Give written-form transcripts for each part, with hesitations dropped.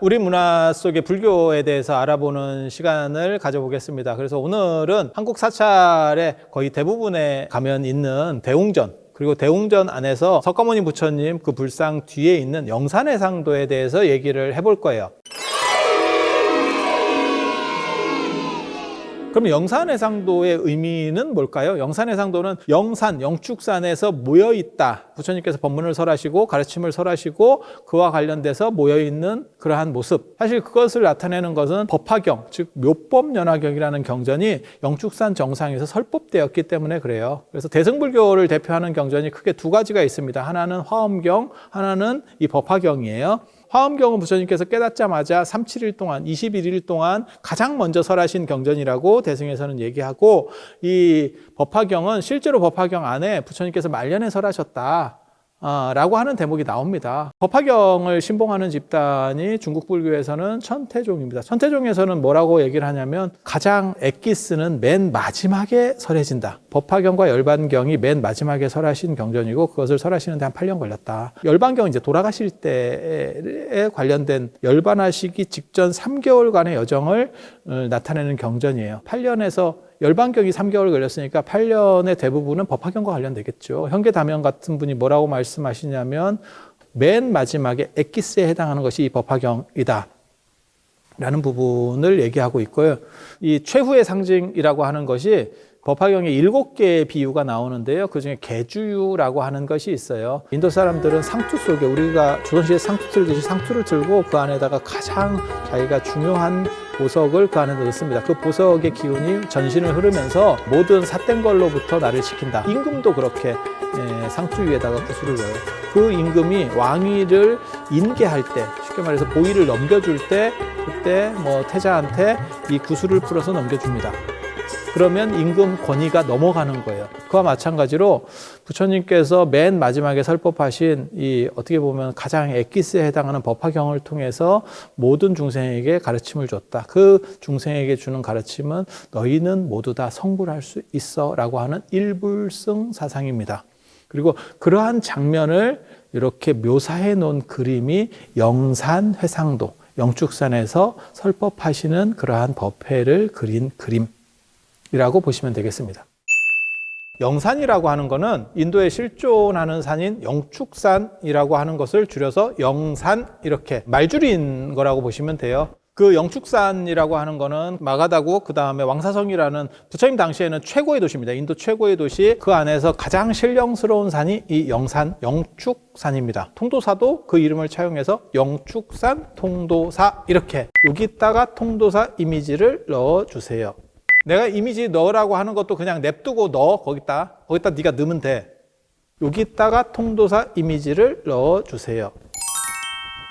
우리 문화 속의 불교에 대해서 알아보는 시간을 가져보겠습니다. 그래서 오늘은 한국 사찰의 거의 대부분에 가면 있는 대웅전, 그리고 대웅전 안에서 석가모니 부처님 그 불상 뒤에 있는 영산해상도에 대해서 얘기를 해볼 거예요. 그럼 영산해상도의 의미는 뭘까요? 영산해상도는 영산, 영축산에서 모여있다. 부처님께서 법문을 설하시고 가르침을 설하시고 그와 관련돼서 모여있는 그러한 모습. 사실 그것을 나타내는 것은 법화경, 즉 묘법연화경이라는 경전이 영축산 정상에서 설법되었기 때문에 그래요. 그래서 대승불교를 대표하는 경전이 크게 두 가지가 있습니다. 하나는 화엄경, 하나는 이 법화경이에요. 화엄경은 부처님께서 깨닫자마자 37일 동안, 21일 동안 가장 먼저 설하신 경전이라고 대승에서는 얘기하고, 이 법화경은 실제로 법화경 안에 부처님께서 말년에 설하셨다 라고 하는 대목이 나옵니다. 법화경을 신봉하는 집단이 중국 불교에서는 천태종입니다. 천태종에서는 뭐라고 얘기를 하냐면 가장 액기스는 맨 마지막에 설해진다. 법화경과 열반경이 맨 마지막에 설하신 경전이고 그것을 설하시는데 한 8년 걸렸다. 열반경은 이제 돌아가실 때에 관련된 열반하시기 직전 3개월간의 여정을 나타내는 경전이에요. 8년에서 열반경이 3개월 걸렸으니까 8년의 대부분은 법화경과 관련되겠죠. 현계다면 같은 분이 뭐라고 말씀하시냐면 맨 마지막에 액기스에 해당하는 것이 이 법화경이다 라는 부분을 얘기하고 있고요. 이 최후의 상징이라고 하는 것이 법화경에 7개의 비유가 나오는데요. 그중에 개주유라고 하는 것이 있어요. 인도 사람들은 상투 속에 우리가 조선시대 상투 들듯이 상투를 들고 그 안에다가 가장 자기가 중요한 보석을 그 안에 넣습니다. 그 보석의 기운이 전신을 흐르면서 모든 삿된 걸로부터 나를 지킨다. 임금도 그렇게 상투 위에다가 구슬을 넣어요. 그 임금이 왕위를 인계할 때, 쉽게 말해서 보위를 넘겨줄 때 그때 뭐 태자한테 이 구슬을 풀어서 넘겨줍니다. 그러면 임금 권위가 넘어가는 거예요. 그와 마찬가지로 부처님께서 맨 마지막에 설법하신 이 어떻게 보면 가장 액기스에 해당하는 법화경을 통해서 모든 중생에게 가르침을 줬다. 그 중생에게 주는 가르침은 너희는 모두 다 성불할 수 있어 라고 하는 일불승 사상입니다. 그리고 그러한 장면을 이렇게 묘사해 놓은 그림이 영산회상도, 영축산에서 설법하시는 그러한 법회를 그린 그림 이라고 보시면 되겠습니다. 영산이라고 하는 것은 인도에 실존하는 산인 영축산이라고 하는 것을 줄여서 영산 이렇게 말줄인 거라고 보시면 돼요. 그 영축산이라고 하는 거는 마가다고 그 다음에 왕사성이라는 부처님 당시에는 최고의 도시입니다. 인도 최고의 도시, 그 안에서 가장 신령스러운 산이 이 영산, 영축산입니다. 통도사도 그 이름을 차용해서 영축산, 통도사 이렇게 여기다가 통도사 이미지를 넣어주세요. 내가 이미지 넣으라고 하는 것도 그냥 냅두고 넣어. 거기다 네가 넣으면 돼. 여기다가 통도사 이미지를 넣어주세요.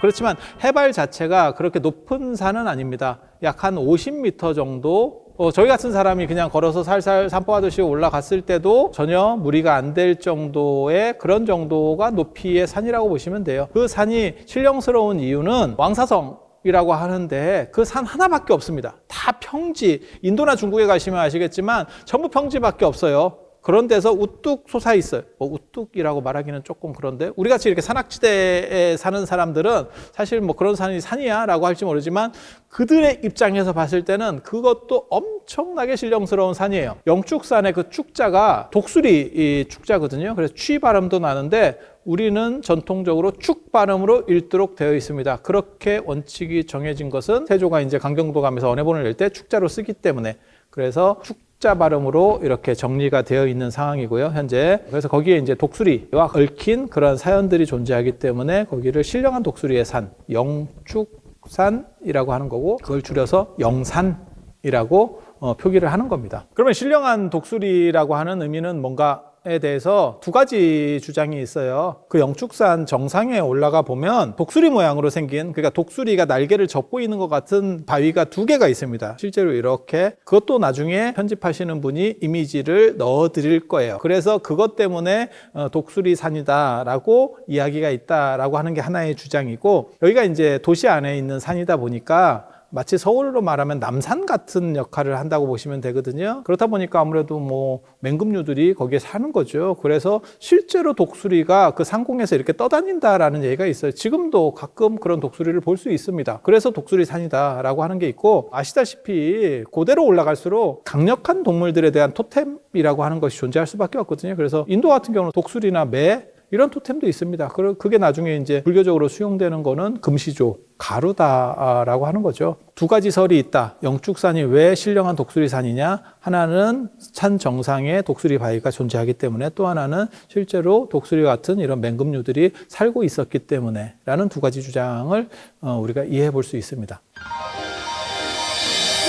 그렇지만 해발 자체가 그렇게 높은 산은 아닙니다. 약 한 50m 정도. 저희 같은 사람이 그냥 걸어서 살살 산보하듯이 올라갔을 때도 전혀 무리가 안 될 정도의 그런 정도가 높이의 산이라고 보시면 돼요. 그 산이 신령스러운 이유는 왕사성 이라고 하는데 그 산 하나밖에 없습니다. 다 평지. 인도나 중국에 가시면 아시겠지만 전부 평지밖에 없어요. 그런 데서 우뚝 솟아 있어요. 우뚝이라고 말하기는 조금 그런데 우리같이 이렇게 산악지대에 사는 사람들은 사실 뭐 그런 산이 산이야 라고 할지 모르지만 그들의 입장에서 봤을 때는 그것도 엄청나게 신령스러운 산이에요. 영축산의 그 축자가 독수리 이 축자거든요. 그래서 취 발음도 나는데 우리는 전통적으로 축 발음으로 읽도록 되어 있습니다. 그렇게 원칙이 정해진 것은 세조가 이제 강경도 가면서 언해본을 낼 때 축자로 쓰기 때문에 그래서 축자 발음으로 이렇게 정리가 되어 있는 상황이고요, 현재. 그래서 거기에 이제 독수리와 얽힌 그런 사연들이 존재하기 때문에 거기를 신령한 독수리의 산, 영축산이라고 하는 거고 그걸 줄여서 영산이라고 표기를 하는 겁니다. 그러면 신령한 독수리라고 하는 의미는 뭔가 에 대해서 두 가지 주장이 있어요. 그 영축산 정상에 올라가 보면 독수리 모양으로 생긴, 그러니까 독수리가 날개를 접고 있는 것 같은 바위가 2개가 있습니다. 실제로 이렇게. 그것도 나중에 편집하시는 분이 이미지를 넣어 드릴 거예요. 그래서 그것 때문에 독수리 산이다라고 이야기가 있다라고 하는 게 하나의 주장이고, 여기가 이제 도시 안에 있는 산이다 보니까 마치 서울로 말하면 남산 같은 역할을 한다고 보시면 되거든요. 그렇다 보니까 아무래도 뭐 맹금류들이 거기에 사는 거죠. 그래서 실제로 독수리가 그 상공에서 이렇게 떠다닌다라는 얘기가 있어요. 지금도 가끔 그런 독수리를 볼 수 있습니다. 그래서 독수리 산이다라고 하는 게 있고, 아시다시피 고대로 올라갈수록 강력한 동물들에 대한 토템이라고 하는 것이 존재할 수밖에 없거든요. 그래서 인도 같은 경우는 독수리나 매 이런 토템도 있습니다. 그게 나중에 이제 불교적으로 수용되는 거는 금시조, 가루다라고 하는 거죠. 두 가지 설이 있다. 영축산이 왜 신령한 독수리산이냐? 하나는 산 정상에 독수리 바위가 존재하기 때문에, 또 하나는 실제로 독수리 같은 이런 맹금류들이 살고 있었기 때문에 라는 두 가지 주장을 우리가 이해해 볼 수 있습니다.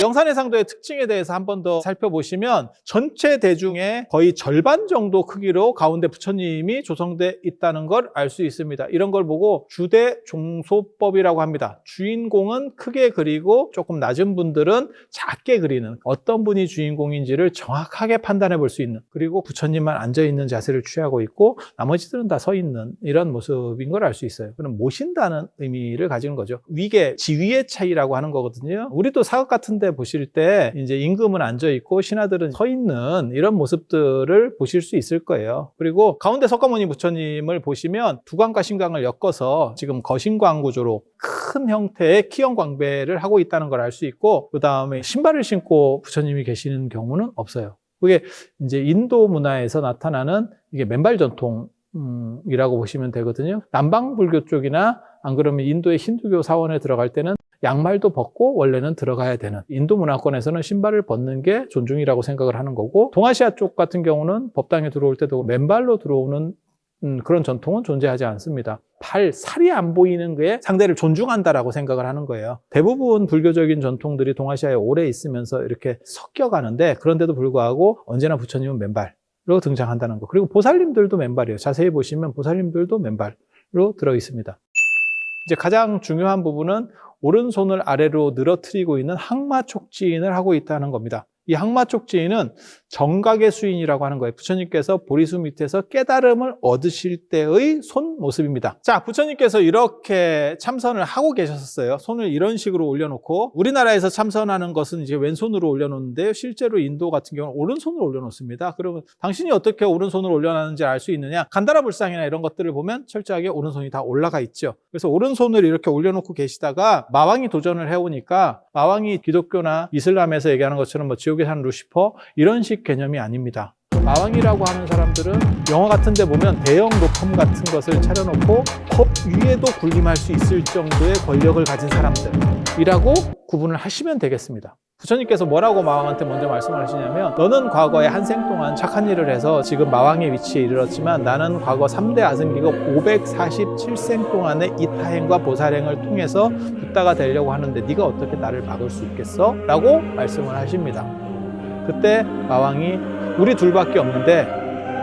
영산해상도의 특징에 대해서 한 번 더 살펴보시면 전체 대중의 거의 절반 정도 크기로 가운데 부처님이 조성돼 있다는 걸 알 수 있습니다. 이런 걸 보고 주대종소법이라고 합니다. 주인공은 크게 그리고 조금 낮은 분들은 작게 그리는, 어떤 분이 주인공인지를 정확하게 판단해 볼 수 있는, 그리고 부처님만 앉아있는 자세를 취하고 있고 나머지들은 다 서 있는 이런 모습인 걸 알 수 있어요. 그럼 모신다는 의미를 가지는 거죠. 위계, 지위의 차이라고 하는 거거든요. 우리도 사극 같은 데 보실 때 이제 임금은 앉아 있고 신하들은 서 있는 이런 모습들을 보실 수 있을 거예요. 그리고 가운데 석가모니 부처님을 보시면 두광과 신광을 엮어서 지금 거신광 구조로 큰 형태의 키형광배를 하고 있다는 걸 알 수 있고, 그 다음에 신발을 신고 부처님이 계시는 경우는 없어요. 그게 이제 인도 문화에서 나타나는 이게 맨발 전통이라고 보시면 되거든요. 남방 불교 쪽이나 안 그러면 인도의 힌두교 사원에 들어갈 때는 양말도 벗고 원래는 들어가야 되는, 인도 문화권에서는 신발을 벗는 게 존중이라고 생각을 하는 거고, 동아시아 쪽 같은 경우는 법당에 들어올 때도 맨발로 들어오는 그런 전통은 존재하지 않습니다. 살이 안 보이는 게 상대를 존중한다라고 생각을 하는 거예요. 대부분 불교적인 전통들이 동아시아에 오래 있으면서 이렇게 섞여가는데, 그런데도 불구하고 언제나 부처님은 맨발로 등장한다는 거. 그리고 보살님들도 맨발이에요. 자세히 보시면 보살님들도 맨발로 들어 있습니다. 이제 가장 중요한 부분은 오른손을 아래로 늘어뜨리고 있는 항마촉지인을 하고 있다는 겁니다. 이 항마촉지인은 정각의 수인이라고 하는 거예요. 부처님께서 보리수 밑에서 깨달음을 얻으실 때의 손 모습입니다. 자, 부처님께서 이렇게 참선을 하고 계셨어요. 손을 이런 식으로 올려놓고, 우리나라에서 참선하는 것은 이제 왼손으로 올려놓는데 실제로 인도 같은 경우는 오른손으로 올려놓습니다. 그러면 당신이 어떻게 오른손으로 올려놨는지 알 수 있느냐? 간다라불상이나 이런 것들을 보면 철저하게 오른손이 다 올라가 있죠. 그래서 오른손을 이렇게 올려놓고 계시다가 마왕이 도전을 해오니까, 마왕이 기독교나 이슬람에서 얘기하는 것처럼 뭐 지옥에 사는 루시퍼 이런 식 개념이 아닙니다. 마왕이라고 하는 사람들은 영화 같은 데 보면 대형 로펌 같은 것을 차려놓고 법 위에도 군림할 수 있을 정도의 권력을 가진 사람들이라고 구분을 하시면 되겠습니다. 부처님께서 뭐라고 마왕한테 먼저 말씀을 하시냐면, 너는 과거에 한 생 동안 착한 일을 해서 지금 마왕의 위치에 이르렀지만 나는 과거 3대 아승기급 547생 동안의 이타행과 보살행을 통해서 붓다가 되려고 하는데 네가 어떻게 나를 막을 수 있겠어? 라고 말씀을 하십니다. 그때 마왕이, 우리 둘밖에 없는데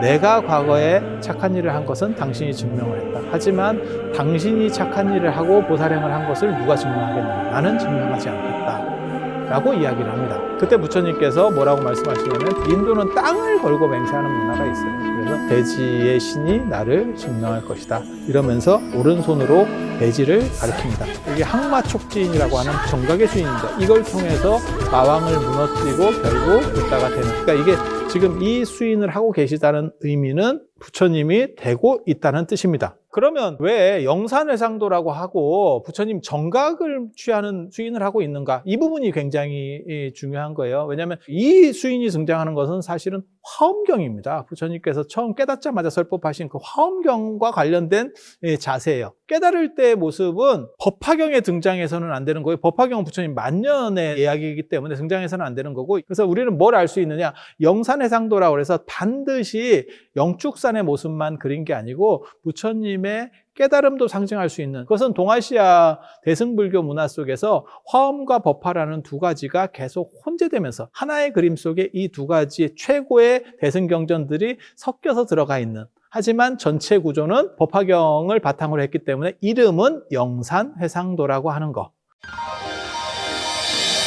내가 과거에 착한 일을 한 것은 당신이 증명을 했다. 하지만 당신이 착한 일을 하고 보살행을 한 것을 누가 증명하겠느냐? 나는 증명하지 않겠다 라고 이야기를 합니다. 그때 부처님께서 뭐라고 말씀하시냐면, 인도는 땅을 걸고 맹세하는 문화가 있어요. 그래서 대지의 신이 나를 증명할 것이다 이러면서 오른손으로 대지를 가리킵니다. 이게 항마촉지인이라고 하는 정각의 수인입니다. 이걸 통해서 마왕을 무너뜨리고 결국 붓다가 되는, 그러니까 이게 지금 이 수인을 하고 계시다는 의미는 부처님이 되고 있다는 뜻입니다. 그러면 왜 영산회상도라고 하고 부처님 정각을 취하는 수인을 하고 있는가? 이 부분이 굉장히 중요한 거예요. 왜냐하면 이 수인이 등장하는 것은 사실은 화엄경입니다. 부처님께서 처음 깨닫자마자 설법하신 그 화엄경과 관련된 자세예요. 깨달을 때의 모습은 법화경에 등장해서는 안 되는 거예요. 법화경은 부처님 만년의 이야기이기 때문에 등장해서는 안 되는 거고, 그래서 우리는 뭘 알 수 있느냐? 영산회상도라고 해서 반드시 영축산의 모습만 그린 게 아니고 부처님의 깨달음도 상징할 수 있는, 그것은 동아시아 대승불교 문화 속에서 화엄과 법화라는 두 가지가 계속 혼재되면서 하나의 그림 속에 이 두 가지 최고의 대승경전들이 섞여서 들어가 있는, 하지만 전체 구조는 법화경을 바탕으로 했기 때문에 이름은 영산회상도라고 하는 거.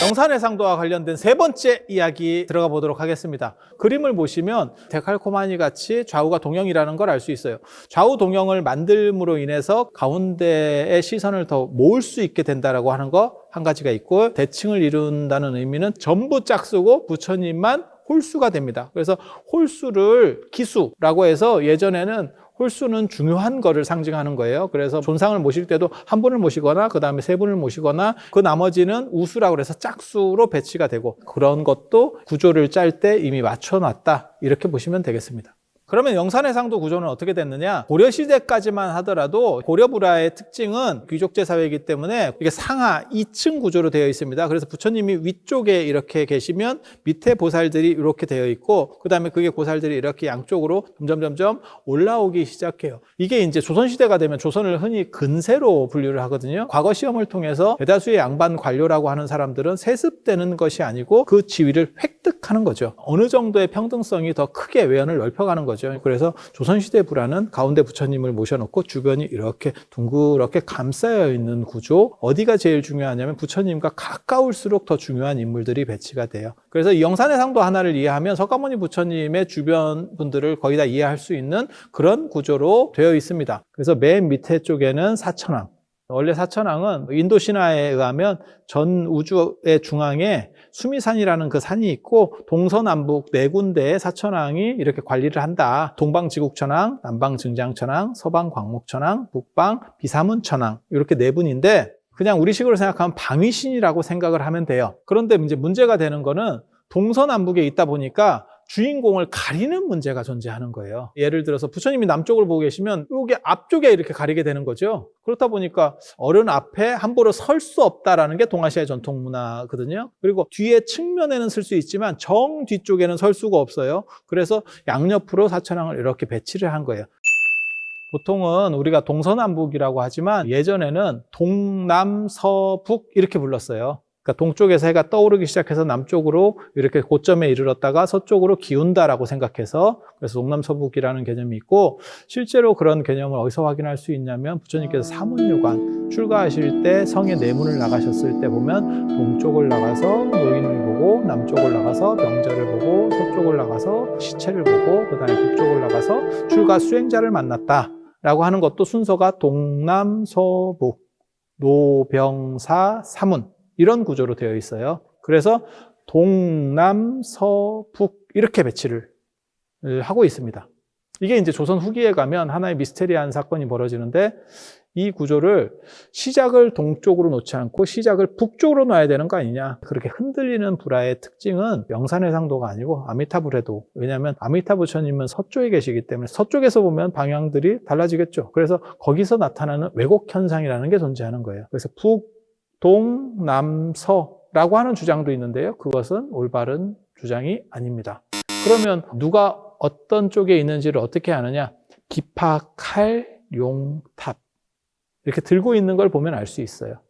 영산회상도와 관련된 세 번째 이야기 들어가 보도록 하겠습니다. 그림을 보시면 데칼코마니 같이 좌우가 동형이라는 걸 알 수 있어요. 좌우 동형을 만듦으로 인해서 가운데의 시선을 더 모을 수 있게 된다고 하는 거 한 가지가 있고, 대칭을 이룬다는 의미는 전부 짝수고 부처님만 홀수가 됩니다. 그래서 홀수를 기수라고 해서 예전에는 홀수는 중요한 거를 상징하는 거예요. 그래서 존상을 모실 때도 한 분을 모시거나 그 다음에 세 분을 모시거나 그 나머지는 우수라고 해서 짝수로 배치가 되고, 그런 것도 구조를 짤 때 이미 맞춰놨다, 이렇게 보시면 되겠습니다. 그러면 영산해상도 구조는 어떻게 됐느냐? 고려시대까지만 하더라도 고려불화의 특징은 귀족제 사회이기 때문에 이게 상하 2층 구조로 되어 있습니다. 그래서 부처님이 위쪽에 이렇게 계시면 밑에 보살들이 이렇게 되어 있고, 그 다음에 그게 보살들이 이렇게 양쪽으로 점점 올라오기 시작해요. 이게 이제 조선시대가 되면 조선을 흔히 근세로 분류를 하거든요. 과거 시험을 통해서 대다수의 양반 관료라고 하는 사람들은 세습되는 것이 아니고 그 지위를 획득하는 거죠. 어느 정도의 평등성이 더 크게 외연을 넓혀가는 거죠. 그래서 조선시대 불화는 가운데 부처님을 모셔놓고 주변이 이렇게 둥그렇게 감싸여 있는 구조. 어디가 제일 중요하냐면 부처님과 가까울수록 더 중요한 인물들이 배치가 돼요. 그래서 이 영산해상도 하나를 이해하면 석가모니 부처님의 주변 분들을 거의 다 이해할 수 있는 그런 구조로 되어 있습니다. 그래서 맨 밑에 쪽에는 사천왕. 원래 사천왕은 인도 신화에 의하면 전 우주의 중앙에 수미산이라는 그 산이 있고 동서남북 네 군데의 사천왕이 이렇게 관리를 한다. 동방지국천왕, 남방증장천왕, 서방광목천왕, 북방 비사문천왕, 이렇게 네 분인데 그냥 우리식으로 생각하면 방위신이라고 생각을 하면 돼요. 그런데 이제 문제가 되는 거는 동서남북에 있다 보니까 주인공을 가리는 문제가 존재하는 거예요. 예를 들어서 부처님이 남쪽을 보고 계시면 여기 앞쪽에 이렇게 가리게 되는 거죠. 그렇다 보니까 어른 앞에 함부로 설 수 없다라는 게 동아시아의 전통 문화거든요. 그리고 뒤에 측면에는 쓸 수 있지만 정 뒤쪽에는 설 수가 없어요. 그래서 양옆으로 사천왕을 이렇게 배치를 한 거예요. 보통은 우리가 동서남북이라고 하지만 예전에는 동남서북 이렇게 불렀어요. 그러니까 동쪽에서 해가 떠오르기 시작해서 남쪽으로 이렇게 고점에 이르렀다가 서쪽으로 기운다라고 생각해서, 그래서 동남서북이라는 개념이 있고, 실제로 그런 개념을 어디서 확인할 수 있냐면 부처님께서 사문유관 출가하실 때 성의 내문을 나가셨을 때 보면 동쪽을 나가서 노인을 보고, 남쪽을 나가서 병자를 보고, 서쪽을 나가서 시체를 보고, 그 다음에 북쪽을 나가서 출가 수행자를 만났다 라고 하는 것도 순서가 동남서북, 노병사, 사문 이런 구조로 되어 있어요. 그래서 동남서북 이렇게 배치를 하고 있습니다. 이게 이제 조선 후기에 가면 하나의 미스테리한 사건이 벌어지는데, 이 구조를 시작을 동쪽으로 놓지 않고 시작을 북쪽으로 놔야 되는 거 아니냐. 그렇게 흔들리는 불화의 특징은 영산해상도가 아니고 아미타불해도. 왜냐하면 아미타 부처님은 서쪽에 계시기 때문에 서쪽에서 보면 방향들이 달라지겠죠. 그래서 거기서 나타나는 왜곡 현상이라는 게 존재하는 거예요. 그래서 북, 동, 남, 서라고 하는 주장도 있는데요. 그것은 올바른 주장이 아닙니다. 그러면 누가 어떤 쪽에 있는지를 어떻게 아느냐? 비파, 칼, 용, 탑. 이렇게 들고 있는 걸 보면 알 수 있어요.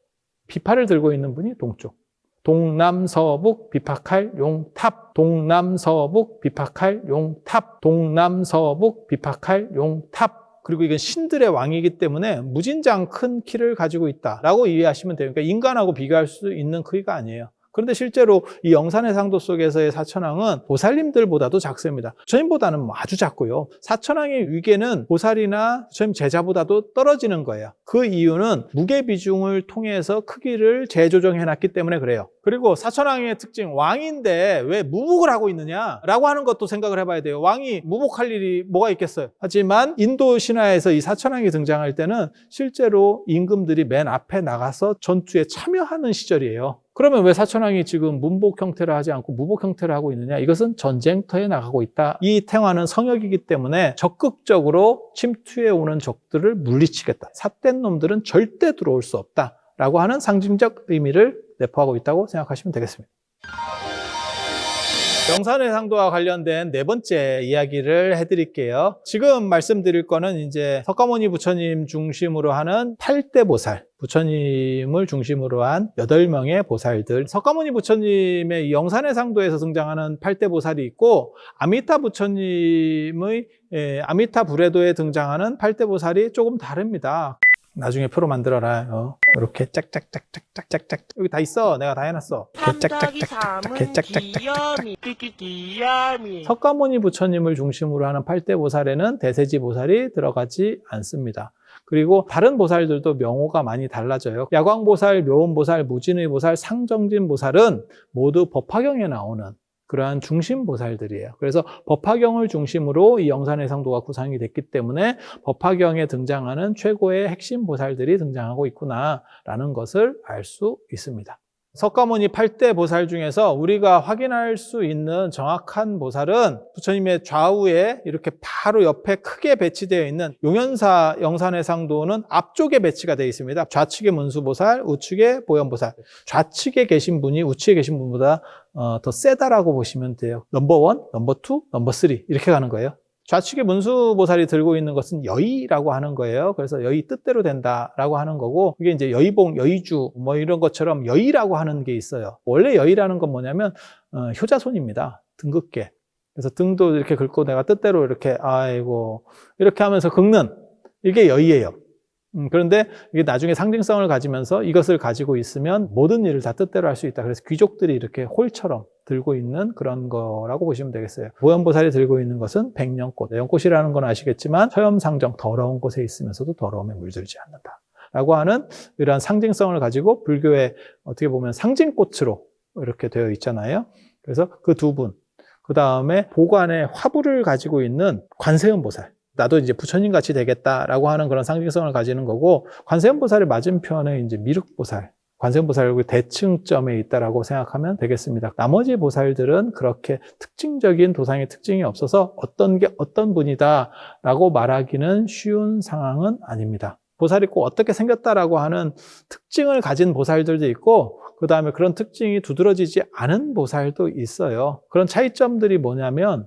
비파를 들고 있는 분이 동쪽. 동남서북, 비파, 칼, 용, 탑. 동남서북, 비파, 칼, 용, 탑. 동남서북, 비파, 칼, 용, 탑. 그리고 이건 신들의 왕이기 때문에 무진장 큰 키를 가지고 있다라고 이해하시면 돼요. 그러니까 인간하고 비교할 수 있는 크기가 아니에요. 그런데 실제로 이 영산해상도 속에서의 사천왕은 보살님들보다도 작습니다. 부처님보다는 아주 작고요. 사천왕의 위계는 보살이나 부처님 제자보다도 떨어지는 거예요. 그 이유는 무게 비중을 통해서 크기를 재조정해놨기 때문에 그래요. 그리고 사천왕의 특징, 왕인데 왜 무복을 하고 있느냐라고 하는 것도 생각을 해봐야 돼요. 왕이 무복할 일이 뭐가 있겠어요. 하지만 인도 신화에서 이 사천왕이 등장할 때는 실제로 임금들이 맨 앞에 나가서 전투에 참여하는 시절이에요. 그러면 왜 사천왕이 지금 문복 형태를 하지 않고 무복 형태를 하고 있느냐? 이것은 전쟁터에 나가고 있다. 이 태화는 성역이기 때문에 적극적으로 침투해 오는 적들을 물리치겠다. 삿된 놈들은 절대 들어올 수 없다라고 하는 상징적 의미를 내포하고 있다고 생각하시면 되겠습니다. 영산해상도와 관련된 네 번째 이야기를 해드릴게요. 지금 말씀드릴 거는 이제 석가모니 부처님 중심으로 하는 8대 보살, 부처님을 중심으로 한 8명의 보살들. 석가모니 부처님의 영산해상도에서 등장하는 8대 보살이 있고, 아미타 부처님의 아미타 불해도에 등장하는 8대 보살이 조금 다릅니다. 나중에 표로 만들어라. 이렇게 짝짝짝짝짝짝짝 여기 다 있어. 내가 다 해놨어. 짝짝짝짝짝짝짝짝짝. 석가모니 부처님을 중심으로 하는 8대 보살에는 대세지 보살이 들어가지 않습니다. 그리고 다른 보살들도 명호가 많이 달라져요. 야광보살, 묘원보살, 무진의보살, 상정진보살은 모두 법화경에 나오는 그러한 중심보살들이에요. 그래서 법화경을 중심으로 이 영산해상도가 구성이 됐기 때문에 법화경에 등장하는 최고의 핵심 보살들이 등장하고 있구나라는 것을 알 수 있습니다. 석가모니 8대 보살 중에서 우리가 확인할 수 있는 정확한 보살은 부처님의 좌우에 이렇게 바로 옆에 크게 배치되어 있는 용현사 영산해상도는 앞쪽에 배치가 되어 있습니다. 좌측에 문수보살, 우측에 보현보살. 좌측에 계신 분이 우측에 계신 분보다 더 세다라고 보시면 돼요. 넘버 1, 넘버 2, 넘버 3 이렇게 가는 거예요. 좌측에 문수보살이 들고 있는 것은 여의라고 하는 거예요. 그래서 여의 뜻대로 된다라고 하는 거고, 이게 이제 여의봉, 여의주 뭐 이런 것처럼 여의라고 하는 게 있어요. 원래 여의라는 건 뭐냐면 효자손입니다. 등긋게. 그래서 등도 이렇게 긁고 내가 뜻대로 이렇게 아이고 이렇게 하면서 긁는 이게 여의예요. 그런데 이게 나중에 상징성을 가지면서 이것을 가지고 있으면 모든 일을 다 뜻대로 할 수 있다. 그래서 귀족들이 이렇게 홀처럼 들고 있는 그런 거라고 보시면 되겠어요. 보현보살이 들고 있는 것은 백년꽃. 연꽃이라는 건 아시겠지만 처염상정, 더러운 곳에 있으면서도 더러움에 물들지 않는다 라고 하는 이러한 상징성을 가지고 불교의 어떻게 보면 상징꽃으로 이렇게 되어 있잖아요. 그래서 그 두 분, 그 다음에 보관에 화불을 가지고 있는 관세음보살, 나도 이제 부처님 같이 되겠다라고 하는 그런 상징성을 가지는 거고, 관세음보살의 맞은편에 이제 미륵보살, 관세음보살의 대칭점에 있다라고 생각하면 되겠습니다. 나머지 보살들은 그렇게 특징적인 도상의 특징이 없어서 어떤 게 어떤 분이다라고 말하기는 쉬운 상황은 아닙니다. 보살이 꼭 어떻게 생겼다라고 하는 특징을 가진 보살들도 있고, 그 다음에 그런 특징이 두드러지지 않은 보살도 있어요. 그런 차이점들이 뭐냐면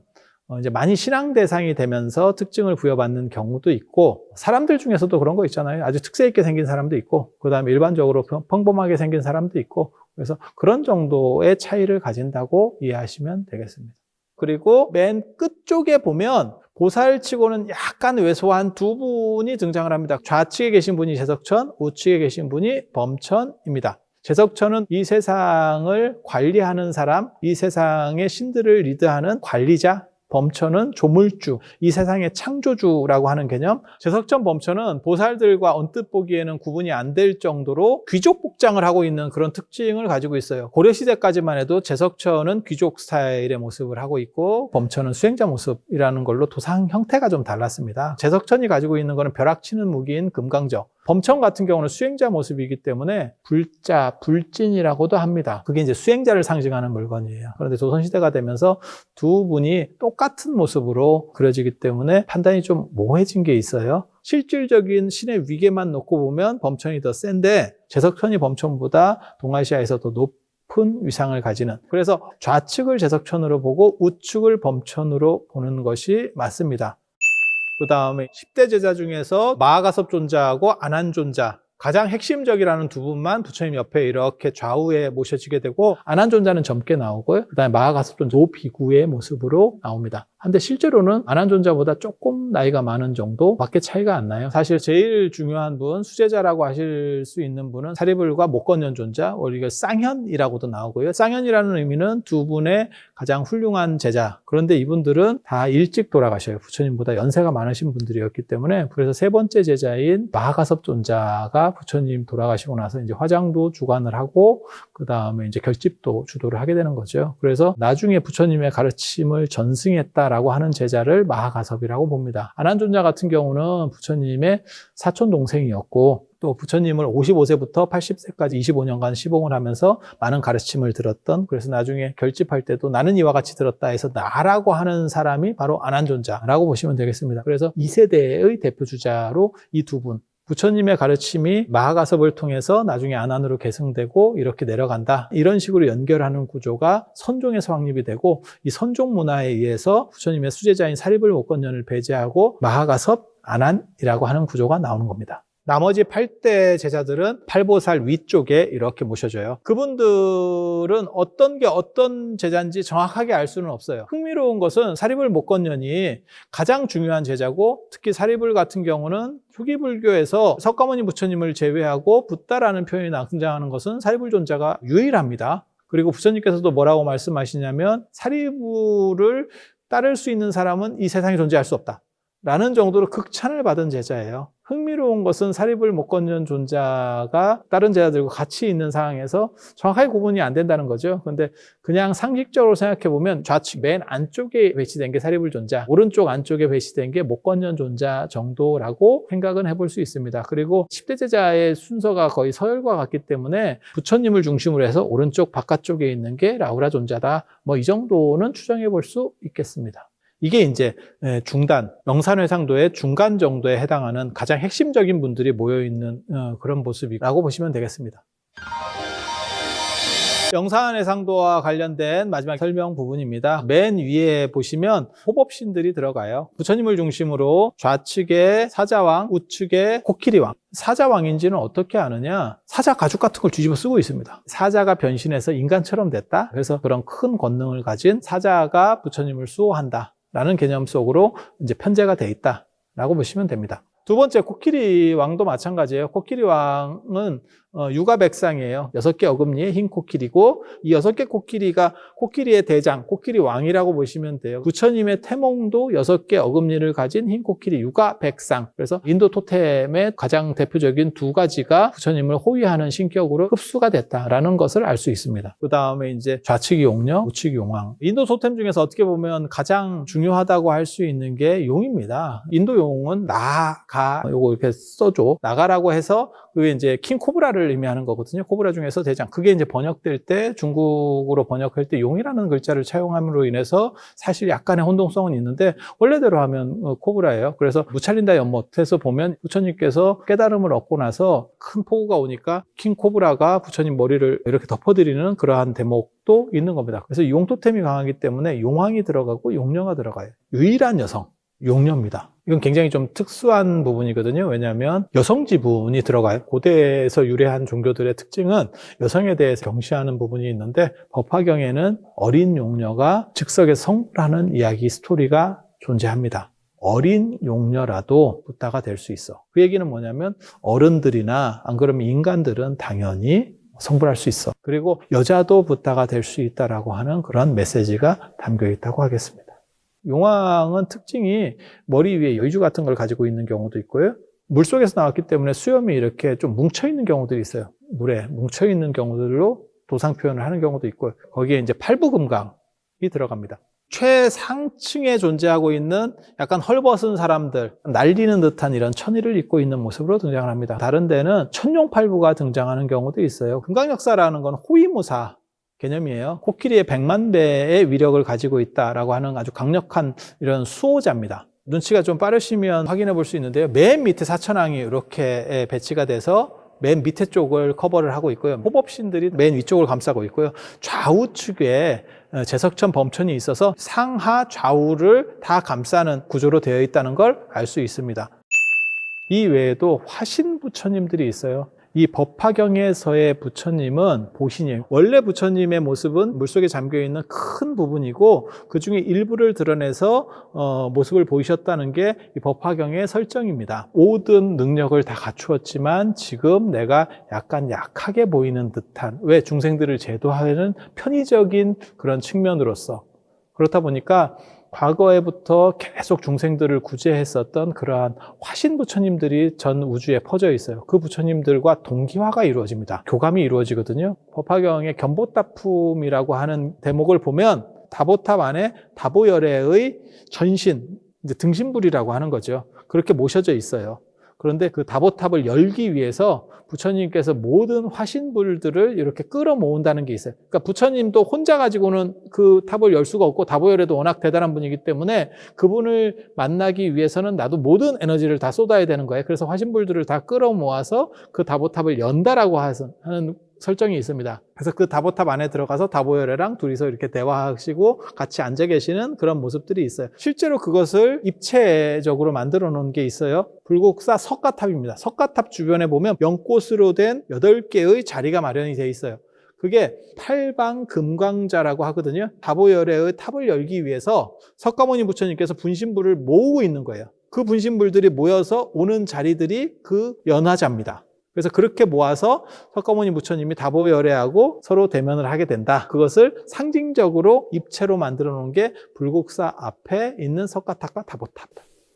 이제 많이 신앙 대상이 되면서 특징을 부여받는 경우도 있고, 사람들 중에서도 그런 거 있잖아요. 아주 특색 있게 생긴 사람도 있고, 그 다음에 일반적으로 평범하게 생긴 사람도 있고, 그래서 그런 정도의 차이를 가진다고 이해하시면 되겠습니다. 그리고 맨 끝쪽에 보면 보살치고는 약간 왜소한 두 분이 등장을 합니다. 좌측에 계신 분이 제석천, 우측에 계신 분이 범천입니다. 제석천은 이 세상을 관리하는 사람, 이 세상의 신들을 리드하는 관리자, 범천은 조물주, 이 세상의 창조주라고 하는 개념. 제석천, 범천은 보살들과 언뜻 보기에는 구분이 안 될 정도로 귀족 복장을 하고 있는 그런 특징을 가지고 있어요. 고려시대까지만 해도 제석천은 귀족 스타일의 모습을 하고 있고, 범천은 수행자 모습이라는 걸로 도상 형태가 좀 달랐습니다. 제석천이 가지고 있는 거는 벼락치는 무기인 금강저, 범천 같은 경우는 수행자 모습이기 때문에 불자, 불진이라고도 합니다. 그게 이제 수행자를 상징하는 물건이에요. 그런데 조선시대가 되면서 두 분이 똑같은 모습으로 그려지기 때문에 판단이 좀 모호해진 게 있어요. 실질적인 신의 위계만 놓고 보면 범천이 더 센데, 제석천이 범천보다 동아시아에서 더 높은 위상을 가지는, 그래서 좌측을 제석천으로 보고 우측을 범천으로 보는 것이 맞습니다. 그 다음에 10대 제자 중에서 마하가섭 존자하고 안한 존자, 가장 핵심적이라는 두 분만 부처님 옆에 이렇게 좌우에 모셔지게 되고, 안한 존자는 젊게 나오고요. 그 다음에 마하가섭 존자 노비구의 모습으로 나옵니다. 근데 실제로는 안한 존자보다 조금 나이가 많은 정도밖에 차이가 안 나요. 사실 제일 중요한 분, 수제자라고 하실 수 있는 분은 사리불과 목건년 존자, 우리가 쌍현이라고도 나오고요. 쌍현이라는 의미는 두 분의 가장 훌륭한 제자. 그런데 이분들은 다 일찍 돌아가셔요. 부처님보다 연세가 많으신 분들이었기 때문에. 그래서 세 번째 제자인 마하가섭 존자가 부처님 돌아가시고 나서 이제 화장도 주관을 하고, 그 다음에 이제 결집도 주도를 하게 되는 거죠. 그래서 나중에 부처님의 가르침을 전승했다라고 하는 제자를 마하가섭이라고 봅니다. 안한존자 같은 경우는 부처님의 사촌 동생이었고, 또 부처님을 55세부터 80세까지 25년간 시봉을 하면서 많은 가르침을 들었던, 그래서 나중에 결집할 때도 나는 이와 같이 들었다 해서 나라고 하는 사람이 바로 안한존자라고 보시면 되겠습니다. 그래서 2세대의 대표주자로 이 두 분, 부처님의 가르침이 마하가섭을 통해서 나중에 안한으로 계승되고 이렇게 내려간다, 이런 식으로 연결하는 구조가 선종에서 확립이 되고, 이 선종 문화에 의해서 부처님의 수제자인 사리불 목건년을 배제하고 마하가섭, 안한이라고 하는 구조가 나오는 겁니다. 나머지 8대 제자들은 팔보살 위쪽에 이렇게 모셔져요. 그분들은 어떤 게 어떤 제자인지 정확하게 알 수는 없어요. 흥미로운 것은 사리불 목건년이 가장 중요한 제자고, 특히 사리불 같은 경우는 초기불교에서 석가모니 부처님을 제외하고 붓다라는 표현이 등장하는 것은 사리불 존자가 유일합니다. 그리고 부처님께서도 뭐라고 말씀하시냐면, 사리불을 따를 수 있는 사람은 이 세상에 존재할 수 없다 라는 정도로 극찬을 받은 제자예요. 흥미로운 본 것은 사립을 못 건넌 존자가 다른 제자들과 같이 있는 상황에서 정확하게 구분이 안 된다는 거죠. 근데 그냥 상식적으로 생각해 보면 좌측 맨 안쪽에 배치된 게 사립을 존자, 오른쪽 안쪽에 배치된 게 못 건넌 존자 정도라고 생각은 해볼 수 있습니다. 그리고 10대 제자의 순서가 거의 서열과 같기 때문에 부처님을 중심으로 해서 오른쪽 바깥쪽에 있는 게 라우라 존자다. 뭐 이 정도는 추정해 볼 수 있겠습니다. 이게 이제 중단, 영산회상도의 중간 정도에 해당하는 가장 핵심적인 분들이 모여있는 그런 모습이라고 보시면 되겠습니다. 영산회상도와 관련된 마지막 설명 부분입니다. 맨 위에 보시면 호법신들이 들어가요. 부처님을 중심으로 좌측에 사자왕, 우측에 코끼리왕. 사자왕인지는 어떻게 아느냐? 사자 가죽 같은 걸 뒤집어 쓰고 있습니다. 사자가 변신해서 인간처럼 됐다. 그래서 그런 큰 권능을 가진 사자가 부처님을 수호한다 라는 개념 속으로 이제 편제가 돼 있다라고 보시면 됩니다. 두 번째 코끼리 왕도 마찬가지예요. 코끼리 왕은 육아백상이에요. 6개 어금니의 흰 코끼리고 이 6개 코끼리가 코끼리의 대장, 코끼리 왕이라고 보시면 돼요. 부처님의 태몽도 6개 어금니를 가진 흰 코끼리 육아백상. 그래서 인도 토템의 가장 대표적인 두 가지가 부처님을 호위하는 신격으로 흡수가 됐다라는 것을 알 수 있습니다. 그 다음에 이제 좌측이 용녀, 우측이 용왕. 인도 토템 중에서 어떻게 보면 가장 중요하다고 할 수 있는 게 용입니다. 인도 용은 나가, 요거 이렇게 써줘. 나가라고 해서 그게 이제 킹 코브라를 의미하는 거거든요. 코브라 중에서 대장. 그게 이제 번역될 때 중국어로 번역할 때 용이라는 글자를 차용함으로 인해서 사실 약간의 혼동성은 있는데 원래대로 하면 코브라예요. 그래서 무찰린다 연못에서 보면 부처님께서 깨달음을 얻고 나서 큰 폭우가 오니까 킹 코브라가 부처님 머리를 이렇게 덮어드리는 그러한 대목도 있는 겁니다. 그래서 용 토템이 강하기 때문에 용왕이 들어가고 용녀가 들어가요. 유일한 여성. 용녀입니다. 이건 굉장히 좀 특수한 부분이거든요. 왜냐하면 여성 지분이 들어가요. 고대에서 유래한 종교들의 특징은 여성에 대해서 경시하는 부분이 있는데 법화경에는 어린 용녀가 즉석에서 성불하는 이야기 스토리가 존재합니다. 어린 용녀라도 붓다가 될 수 있어. 그 얘기는 뭐냐면 어른들이나 안 그러면 인간들은 당연히 성불할 수 있어. 그리고 여자도 붓다가 될 수 있다라고 하는 그런 메시지가 담겨 있다고 하겠습니다. 용왕은 특징이 머리 위에 여의주 같은 걸 가지고 있는 경우도 있고요. 물속에서 나왔기 때문에 수염이 이렇게 좀 뭉쳐있는 경우들이 있어요. 물에 뭉쳐있는 경우들로 도상 표현을 하는 경우도 있고요. 거기에 이제 팔부금강이 들어갑니다. 최상층에 존재하고 있는 약간 헐벗은 사람들, 날리는 듯한 이런 천의를 입고 있는 모습으로 등장을 합니다. 다른 데는 천룡팔부가 등장하는 경우도 있어요. 금강역사라는 건 호위무사 개념이에요. 코끼리의 100만 배의 위력을 가지고 있다라고 하는 아주 강력한 이런 수호자입니다. 눈치가 좀 빠르시면 확인해 볼 수 있는데요. 맨 밑에 사천왕이 이렇게 배치가 돼서 맨 밑에 쪽을 커버를 하고 있고요. 호법신들이 맨 위쪽을 감싸고 있고요. 좌우측에 제석천 범천이 있어서 상하 좌우를 다 감싸는 구조로 되어 있다는 걸 알 수 있습니다. 이 외에도 화신 부처님들이 있어요. 이 법화경에서의 부처님은 보신이에요. 원래 부처님의 모습은 물속에 잠겨있는 큰 부분이고 그 중에 일부를 드러내서 모습을 보이셨다는 게 이 법화경의 설정입니다. 모든 능력을 다 갖추었지만 지금 내가 약간 약하게 보이는 듯한, 왜 중생들을 제도하는 편의적인 그런 측면으로서, 그렇다 보니까 과거에부터 계속 중생들을 구제했었던 그러한 화신 부처님들이 전 우주에 퍼져 있어요. 그 부처님들과 동기화가 이루어집니다. 교감이 이루어지거든요. 법화경의 견보따품이라고 하는 대목을 보면 다보탑 안에 다보열애의 전신, 이제 등신불이라고 하는 거죠. 그렇게 모셔져 있어요. 그런데 그 다보탑을 열기 위해서 부처님께서 모든 화신불들을 이렇게 끌어모은다는 게 있어요. 그러니까 부처님도 혼자 가지고는 그 탑을 열 수가 없고 다보열에도 워낙 대단한 분이기 때문에 그분을 만나기 위해서는 나도 모든 에너지를 다 쏟아야 되는 거예요. 그래서 화신불들을 다 끌어모아서 그 다보탑을 연다라고 하는 설정이 있습니다. 그래서 그 다보탑 안에 들어가서 다보열애랑 둘이서 이렇게 대화하시고 같이 앉아 계시는 그런 모습들이 있어요. 실제로 그것을 입체적으로 만들어 놓은 게 있어요. 불국사 석가탑입니다. 석가탑 주변에 보면 연꽃으로 된 8개의 자리가 마련이 되어 있어요. 그게 팔방금광자라고 하거든요. 다보열애의 탑을 열기 위해서 석가모니 부처님께서 분신불을 모으고 있는 거예요. 그 분신불들이 모여서 오는 자리들이 그 연화자입니다. 그래서 그렇게 모아서 석가모니 부처님이 다보열애하고 서로 대면을 하게 된다. 그것을 상징적으로 입체로 만들어 놓은 게 불국사 앞에 있는 석가탑과 다보탑.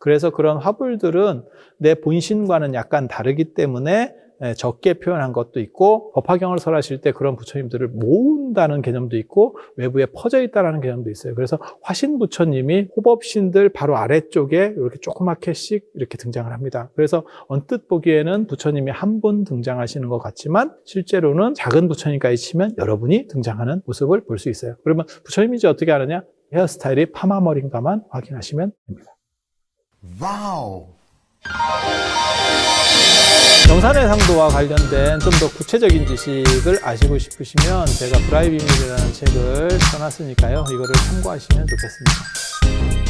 그래서 그런 화불들은 내 본신과는 약간 다르기 때문에 적게 표현한 것도 있고, 법화경을 설하실 때 그런 부처님들을 모은다는 개념도 있고 외부에 퍼져 있다는 개념도 있어요. 그래서 화신 부처님이 호법신들 바로 아래쪽에 이렇게 조그맣게씩 이렇게 등장을 합니다. 그래서 언뜻 보기에는 부처님이 한 분 등장하시는 것 같지만 실제로는 작은 부처님까지 치면 여러분이 등장하는 모습을 볼 수 있어요. 그러면 부처님이 이제 어떻게 하느냐? 헤어스타일이 파마머리인가만 확인하시면 됩니다. 와우. 영산의 상도와 관련된 좀 더 구체적인 지식을 아시고 싶으시면 제가 브라이비밀이라는 책을 써놨으니까요. 이거를 참고하시면 좋겠습니다.